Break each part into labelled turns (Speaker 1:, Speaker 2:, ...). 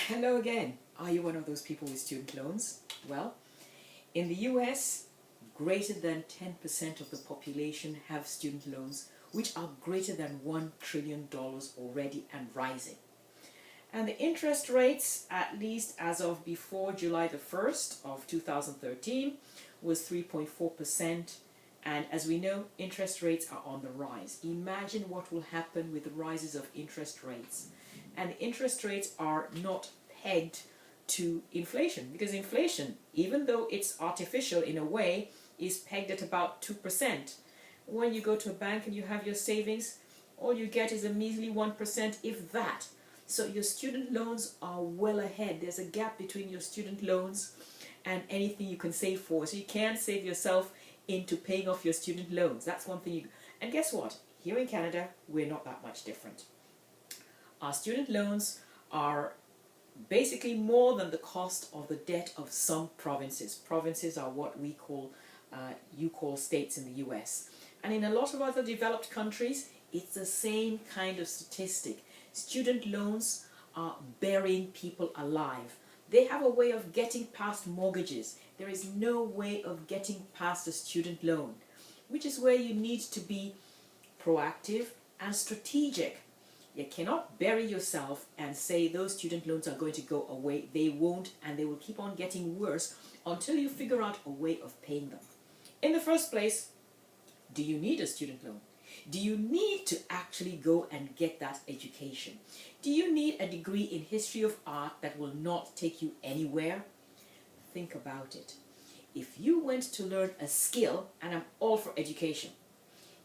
Speaker 1: Hello again. Are you one of those people with student loans? Well, in the US, greater than 10% of the population have student loans, which are greater than $1 trillion already and rising. And the interest rates, at least as of before July the 1st of 2013, was 3.4%. And as we know, interest rates are on the rise. Imagine what will happen with the rises of interest rates. And interest rates are not pegged to inflation, because inflation, even though it's artificial in a way, is pegged at about 2%. When you go to a bank and you have your savings, all you get is a measly 1%, if that. So your student loans are well ahead. There's a gap between your student loans and anything you can save for. So you can't save yourself into paying off your student loans. That's one thing. And guess what? Here in Canada, we're not that much different. Our student loans are basically more than the cost of the debt of some provinces. Provinces are what we call, you call states in the US. And in a lot of other developed countries, it's the same kind of statistic. Student loans are burying people alive. They have a way of getting past mortgages. There is no way of getting past a student loan, which is where you need to be proactive and strategic. You cannot bury yourself and say those student loans are going to go away. They won't, and they will keep on getting worse until you figure out a way of paying them. In the first place, do you need a student loan? Do you need to actually go and get that education? Do you need a degree in history of art that will not take you anywhere? Think about it. If you went to learn a skill, and I'm all for education,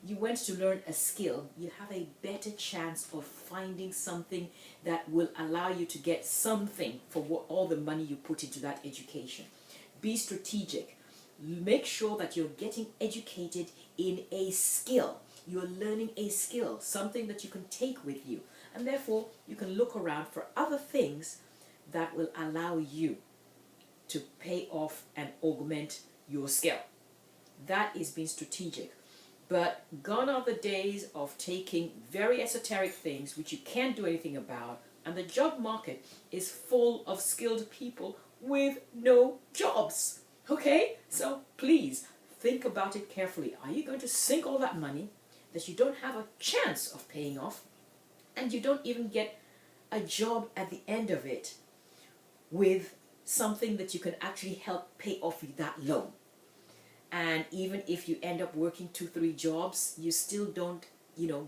Speaker 1: you went to learn a skill, you have a better chance of finding something that will allow you to get something for all the money you put into that education. Be strategic. Make sure that you're getting educated in a skill. You're learning a skill, something that you can take with you. And therefore, you can look around for other things that will allow you to pay off and augment your skill. That is being strategic. But gone are the days of taking very esoteric things which you can't do anything about, and the job market is full of skilled people with no jobs. Okay? So please think about it carefully. Are you going to sink all that money that you don't have a chance of paying off, and you don't even get a job at the end of it with something that you can actually help pay off that loan? And even if you end up working 2-3 jobs, you still don't,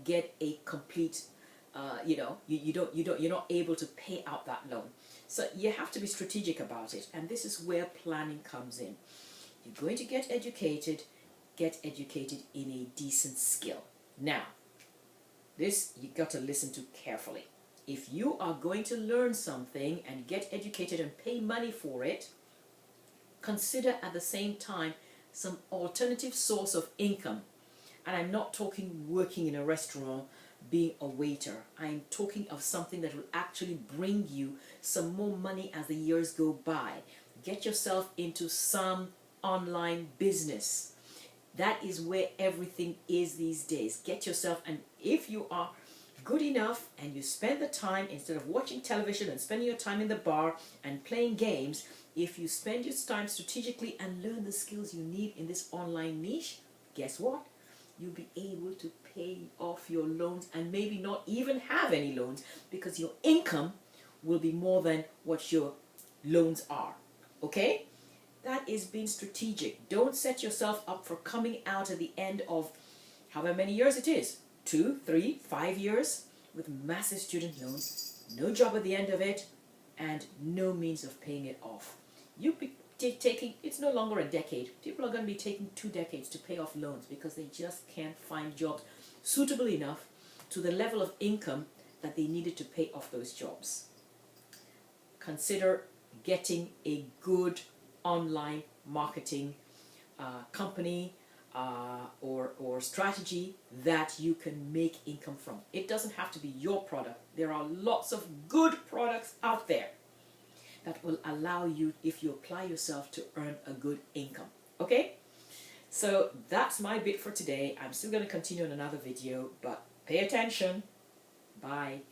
Speaker 1: get a complete, you're not able to pay out that loan. So you have to be strategic about it. And this is where planning comes in. You're going to get educated in a decent skill. Now, this you got to listen to carefully. If you are going to learn something and get educated and pay money for it, consider at the same time some alternative source of income. And I'm not talking working in a restaurant, being a waiter. I'm talking of something that will actually bring you some more money as the years go by. Get yourself into some online business. That is where everything is these days. Get yourself, and if you are good enough and you spend the time, instead of watching television and spending your time in the bar and playing games, if you spend your time strategically and learn the skills you need in this online niche, guess what? You'll be able to pay off your loans and maybe not even have any loans, because your income will be more than what your loans are. Okay? That is being strategic. Don't set yourself up for coming out at the end of however many years it is, 2, 3, 5 years, with massive student loans, no job at the end of it, and no means of paying it off. You'll be taking, it's no longer a decade. People are going to be taking 2 decades to pay off loans because they just can't find jobs suitable enough to the level of income that they needed to pay off those jobs. Consider getting a good online marketing company or strategy that you can make income from. It doesn't have to be your product. There are lots of good products out there that will allow you, if you apply yourself, to earn a good income. Okay? So that's my bit for today. I'm still going to continue in another video, but pay attention. Bye.